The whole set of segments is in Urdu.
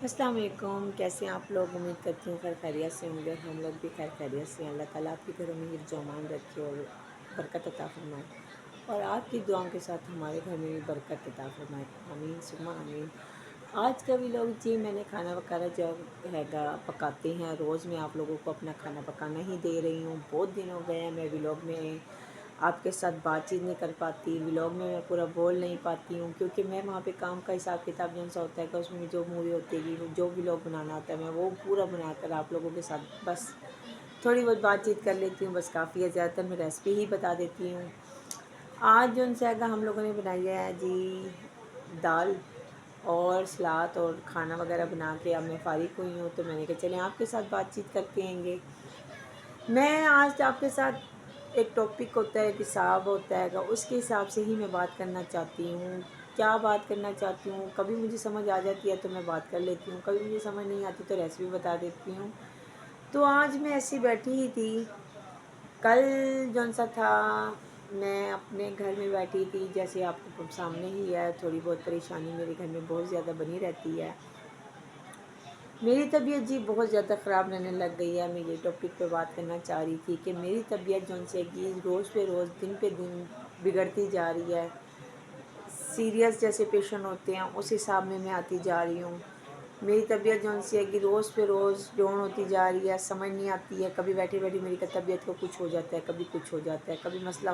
السلام علیکم، کیسے ہیں آپ لوگ؟ امید کرتی ہوں خیر خیریت سے ہوں گے۔ ہم لوگ بھی خیر خیریت سے ہیں۔ اللہ تعالیٰ آپ کے گھروں میں حفظ و امان رکھے اور برکت عطا فرمائے، اور آپ کی دعاؤں کے ساتھ ہمارے گھر میں بھی برکت عطا فرمائے، آمین ثم آمین۔ آج کا بھی لوگ جی میں نے کھانا وغیرہ جو ہے گا پکاتے ہیں، روز میں آپ لوگوں کو اپنا کھانا پکانا ہی دے رہی ہوں۔ بہت دن ہو گئے ہیں میں ولاگ میں آپ کے ساتھ بات چیت نہیں کر پاتی، ولاگ میں پورا بول نہیں پاتی ہوں، کیونکہ میں وہاں پہ کام کا حساب کتاب جن سا ہوتا ہے کہ اس میں جو مووی ہوتی ہے جو ولاگ بنانا ہوتا ہے میں وہ پورا بنا کر آپ لوگوں کے ساتھ بس تھوڑی بہت بات چیت کر لیتی ہوں، بس کافی ہے۔ زیادہ تر میں ریسپی ہی بتا دیتی ہوں۔ آج جو ان سے آگا ہم لوگوں نے بنائی ہے جی دال اور سلاد اور کھانا وغیرہ بنا کے اب میں فارغ ہوئی ہوں، تو میں نے کہا چلیں آپ کے ساتھ بات چیت کرتے ہیں گے۔ میں آج آپ کے ساتھ ایک ٹاپک ہوتا ہے، ایک حساب ہوتا ہے گا، اس کے حساب سے ہی میں بات کرنا چاہتی ہوں۔ کیا بات کرنا چاہتی ہوں، کبھی مجھے سمجھ آ جاتی ہے تو میں بات کر لیتی ہوں، کبھی مجھے سمجھ نہیں آتی تو ریسپی بتا دیتی ہوں۔ تو آج میں ایسی بیٹھی ہی تھی، کل جون سا تھا میں اپنے گھر میں بیٹھی تھی، جیسے آپ کو سامنے ہی ہے، تھوڑی بہت پریشانی میرے گھر میں بہت زیادہ بنی رہتی ہے۔ میری طبیعت جی بہت زیادہ خراب رہنے لگ گئی ہے۔ میں یہ ٹاپک پہ بات کرنا چاہ رہی تھی کہ میری طبیعت جون سے کہ روز پہ روز دن پہ دن بگڑتی جا رہی ہے۔ سیریس جیسے پیشنٹ ہوتے ہیں اس حساب میں آتی جا رہی ہوں۔ میری طبیعت جون سی ہے کہ روز پہ روز ڈاؤن ہوتی جا رہی ہے، سمجھ نہیں آتی ہے، کبھی بیٹھی بیٹھی میری طبیعت کو کچھ ہو جاتا ہے، کبھی کچھ ہو جاتا ہے، کبھی مسئلہ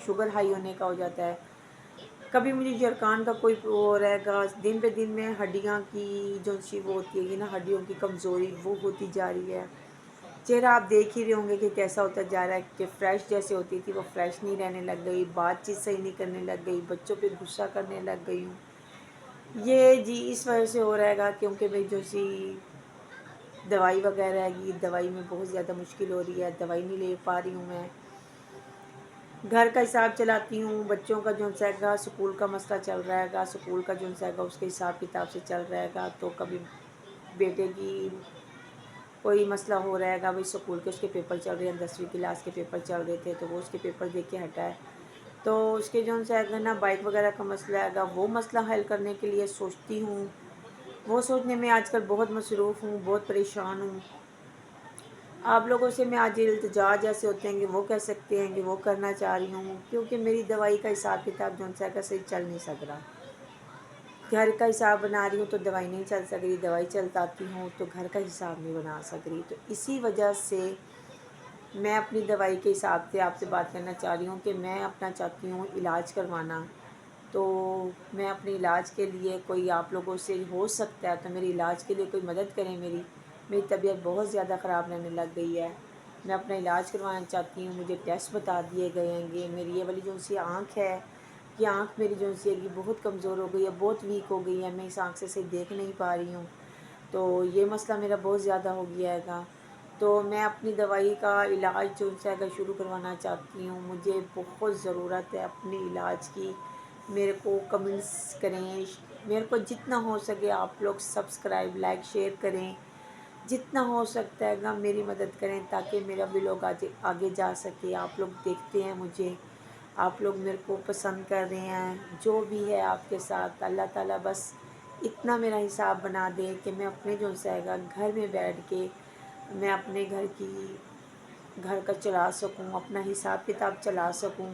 شوگر ہائی ہونے کا ہو جاتا ہے، کبھی مجھے جرکان کا کوئی وہ رہے گا۔ دن پہ دن میں ہڈیاں کی جو سی وہ ہوتی ہے نا، ہڈیوں کی کمزوری وہ ہوتی جا رہی ہے۔ چہرہ آپ دیکھ ہی رہے ہوں گے کہ کیسا ہوتا جا رہا ہے، کہ فریش جیسے ہوتی تھی وہ فریش نہیں رہنے لگ گئی، بات چیت صحیح نہیں کرنے لگ گئی، بچوں پہ غصہ کرنے لگ گئی ہوں۔ یہ جی اس وجہ سے ہو رہے گا کیونکہ میں جو سی دوائی وغیرہ ہے گی، دوائی میں بہت زیادہ مشکل ہو رہی ہے، دوائی نہیں لے پا رہی ہوں میں۔ گھر کا حساب چلاتی ہوں، بچوں کا جو ہے گا سکول کا مسئلہ چل رہا ہے گا، سکول کا جو ہے گا اس کے حساب کتاب سے چل رہا ہے گا، تو کبھی بیٹے کی کوئی مسئلہ ہو رہا ہے گا، بھائی سکول کے اس کے پیپر چل رہے ہیں، 10ویں کلاس کے پیپر چل رہے تھے تو وہ اس کے پیپر دیکھ کے ہٹا ہے، تو اس کے جو ہے گا نا بائک وغیرہ کا مسئلہ ہے گا، وہ مسئلہ حل کرنے کے لیے سوچتی ہوں۔ وہ سوچنے میں آج کل بہت مصروف ہوں، بہت پریشان ہوں۔ آپ لوگوں سے میں آج التجا جیسے ہوتے ہیں کہ وہ کہہ سکتے ہیں کہ وہ کرنا چاہ رہی ہوں، کیونکہ میری دوائی کا حساب کتاب جو ہے گا صحیح چل نہیں سک رہا۔ گھر کا حساب بنا رہی ہوں تو دوائی نہیں چل سک رہی، دوائی چلتاتی ہوں تو گھر کا حساب نہیں بنا سک رہی، تو اسی وجہ سے میں اپنی دوائی کے حساب سے آپ سے بات کرنا چاہ رہی ہوں کہ میں اپنا چاہتی ہوں علاج کروانا، تو میں اپنے علاج کے لیے کوئی آپ لوگوں سے ہو سکتا ہے تو میری علاج کے لیے کوئی مدد کریں۔ میری طبیعت بہت زیادہ خراب رہنے لگ گئی ہے، میں اپنا علاج کروانا چاہتی ہوں۔ مجھے ٹیسٹ بتا دیے گئے ہیں کہ میری یہ والی جو سی آنکھ ہے، یہ آنکھ میری جو سی ہے کہ بہت کمزور ہو گئی ہے، بہت ویک ہو گئی ہے، میں اس آنکھ سے صحیح دیکھ نہیں پا رہی ہوں، تو یہ مسئلہ میرا بہت زیادہ ہو گیا ہے گا، تو میں اپنی دوائی کا علاج جو ہے گا شروع کروانا چاہتی ہوں۔ مجھے بہت ضرورت ہے اپنے علاج کی۔ میرے کو کمنٹس کریں، میرے کو جتنا ہو سکے آپ لوگ سبسکرائب لائک شیئر کریں، جتنا ہو سکتا ہے گا میری مدد کریں تاکہ میرا بھی لوگ آگے جا سکے۔ آپ لوگ دیکھتے ہیں مجھے، آپ لوگ میرے کو پسند کر رہے ہیں، جو بھی ہے آپ کے ساتھ اللہ تعالیٰ بس اتنا میرا حساب بنا دے کہ میں اپنے جو ہے گا گھر میں بیٹھ کے میں اپنے گھر کا چلا سکوں، اپنا حساب کتاب چلا سکوں۔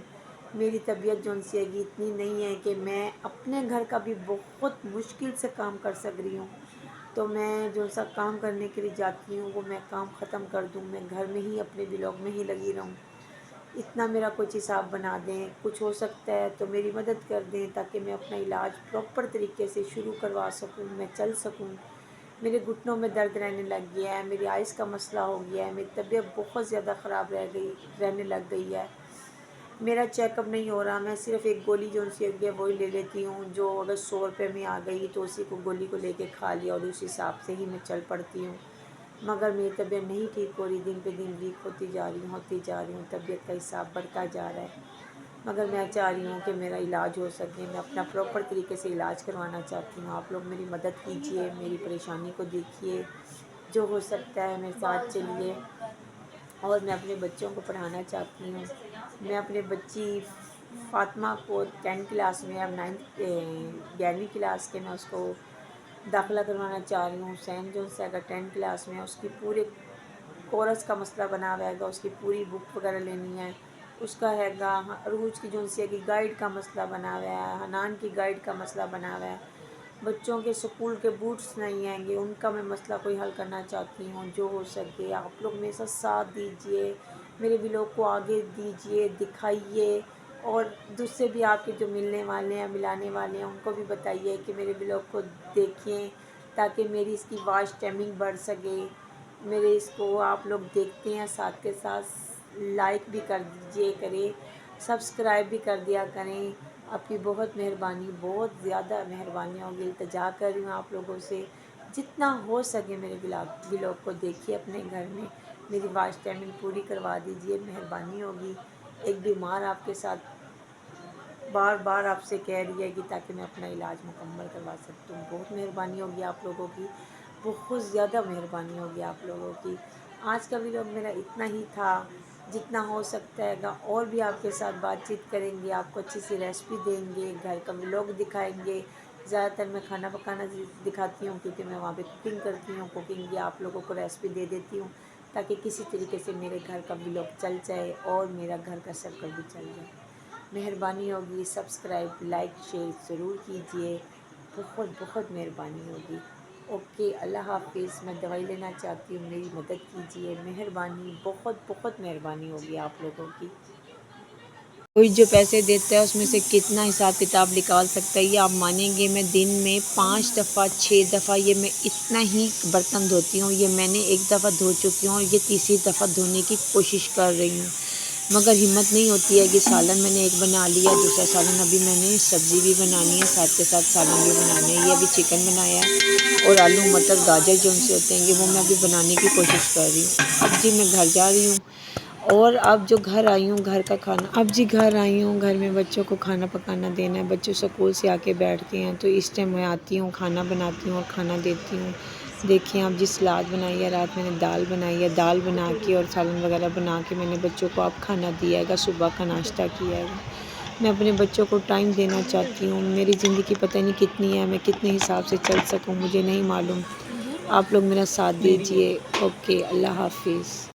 میری طبیعت جو سی ہے گی اتنی نہیں ہے کہ میں اپنے گھر کا بھی بہت مشکل سے کام کر سک رہی ہوں، تو میں جو سا کام کرنے کے لیے جاتی ہوں وہ میں کام ختم کر دوں، میں گھر میں ہی اپنے ولاگ میں ہی لگی رہوں۔ اتنا میرا کچھ حساب بنا دیں، کچھ ہو سکتا ہے تو میری مدد کر دیں تاکہ میں اپنا علاج پراپر طریقے سے شروع کروا سکوں، میں چل سکوں۔ میرے گھٹنوں میں درد رہنے لگ گیا ہے، میری آئز کا مسئلہ ہو گیا ہے، میری طبیعت بہت زیادہ خراب رہنے لگ گئی ہے۔ میرا چیک اپ نہیں ہو رہا، میں صرف ایک گولی جو سی ہے وہی لے لیتی ہوں، جو اگر 100 روپے میں آ گئی تو اسی کو گولی کو لے کے کھا لیا اور اس حساب سے ہی میں چل پڑتی ہوں، مگر میری طبیعت نہیں ٹھیک ہو رہی، دن پہ دن ویک ہوتی جا رہی ہوں، طبیعت کا حساب بڑھتا جا رہا ہے، مگر میں چاہ رہی ہوں کہ میرا علاج ہو سکے، میں اپنا پراپر طریقے سے علاج کروانا چاہتی ہوں۔ آپ لوگ میری مدد کیجئے، میری پریشانی کو دیکھیے، جو ہو سکتا ہے میرے ساتھ چلیے، اور میں اپنے بچوں کو پڑھانا چاہتی ہوں۔ میں اپنے بچی فاطمہ کو 10 کلاس میں، اب 11ویں کلاس کے میں اس کو داخلہ کروانا چاہ رہی ہوں، سینٹ جون سے اگر 10 کلاس میں اس کی پورے کورس کا مسئلہ بنا ہوا ہے گا، اس کی پوری بک وغیرہ لینی ہے، اس کا ہے گا عروج کی جنسیہ کی گائیڈ کا مسئلہ بنا ہوا ہے، حنان کی گائیڈ کا مسئلہ بنا ہوا ہے، بچوں کے سکول کے بوٹس نہیں آئیں گے، ان کا میں مسئلہ کوئی حل کرنا چاہتی ہوں۔ جو ہو سکے آپ لوگ میرے ساتھ دیجئے، میرے ولاگ کو آگے دیجئے، دکھائیے، اور دوسرے بھی آپ کے جو ملنے والے ہیں، ملانے والے ہیں، ان کو بھی بتائیے کہ میرے ولاگ کو دیکھیں تاکہ میری اس کی واچ ٹائمنگ بڑھ سکے۔ میرے اس کو آپ لوگ دیکھتے ہیں، ساتھ کے ساتھ لائک بھی کر دیجئے کریں، سبسکرائب بھی کر دیا کریں۔ آپ کی بہت مہربانی، بہت زیادہ مہربانی ہوگی، التجا کر رہی ہوں آپ لوگوں سے، جتنا ہو سکے میرے ولاگ کو دیکھیے اپنے گھر میں، میری واچ ٹائمنگ پوری کروا دیجئے، مہربانی ہوگی۔ ایک بیمار آپ کے ساتھ بار بار آپ سے کہہ رہی ہے کہ تاکہ میں اپنا علاج مکمل کروا سکتی ہوں، بہت مہربانی ہوگی آپ لوگوں کی، بہت زیادہ مہربانی ہوگی آپ لوگوں کی۔ آج کا ولاگ میرا اتنا ہی تھا، جتنا ہو سکتا ہے گا اور بھی آپ کے ساتھ بات چیت کریں گے، آپ کو اچھی سی ریسپی دیں گے، گھر کا ولاگ دکھائیں گے۔ زیادہ تر میں کھانا پکانا دکھاتی ہوں کیونکہ میں وہاں پہ کوکنگ کرتی ہوں، کوکنگ بھی آپ لوگوں کو ریسپی دے دیتی ہوں تاکہ کسی طریقے سے میرے گھر کا ولاگ چل جائے اور میرا گھر کا سرکل بھی چل جائے۔ مہربانی ہوگی، سبسکرائب لائک شیئر ضرور کیجئے، بہت بہت مہربانی ہوگی۔ اوکے، اللہ حافظ۔ میں دوائی لینا چاہتی ہوں، میری مدد کیجئے، مہربانی، بہت بہت مہربانی ہوگی آپ لوگوں کی۔ کوئی جو پیسے دیتا ہے اس میں سے کتنا حساب کتاب نکال سکتا ہے، یہ آپ مانیں گے میں دن میں 5 دفعہ 6 دفعہ یہ میں اتنا ہی برتن دھوتی ہوں، یہ میں نے ایک دفعہ دھو چکی ہوں اور یہ تیسری دفعہ دھونے کی کوشش کر رہی ہوں، مگر ہمت نہیں ہوتی ہے کہ سالن میں نے ایک بنا لیا، دوسرا سالن ابھی میں نے سبزی بھی بنانی ہے، ساتھ کے ساتھ سالن بھی بنانے ہیں، یہ ابھی چکن بنایا ہے اور آلو مٹر گاجر جو ان سے ہوتے ہیں وہ میں ابھی بنانے کی کوشش کر رہی ہوں۔ اب جی میں گھر جا رہی ہوں اور اب جو گھر آئی ہوں گھر کا کھانا، گھر آئی ہوں، گھر میں بچوں کو کھانا پکانا دینا ہے، بچے سکول سے آ کے بیٹھتے ہیں تو اس ٹائم میں آتی ہوں، کھانا بناتی ہوں اور کھانا دیتی ہوں۔ دیکھیں اب جی سلاد بنائی ہے، رات میں نے دال بنائی ہے، دال بنا کے اور سالن وغیرہ بنا کے میں نے بچوں کو اب کھانا دیا ہے، صبح کا ناشتہ کیا ہے۔ میں اپنے بچوں کو ٹائم دینا چاہتی ہوں، میری زندگی پتہ نہیں کتنی ہے، میں کتنے حساب سے چل سکوں مجھے نہیں معلوم، آپ لوگ میرا ساتھ دیجئے۔ اوکے، اللہ حافظ۔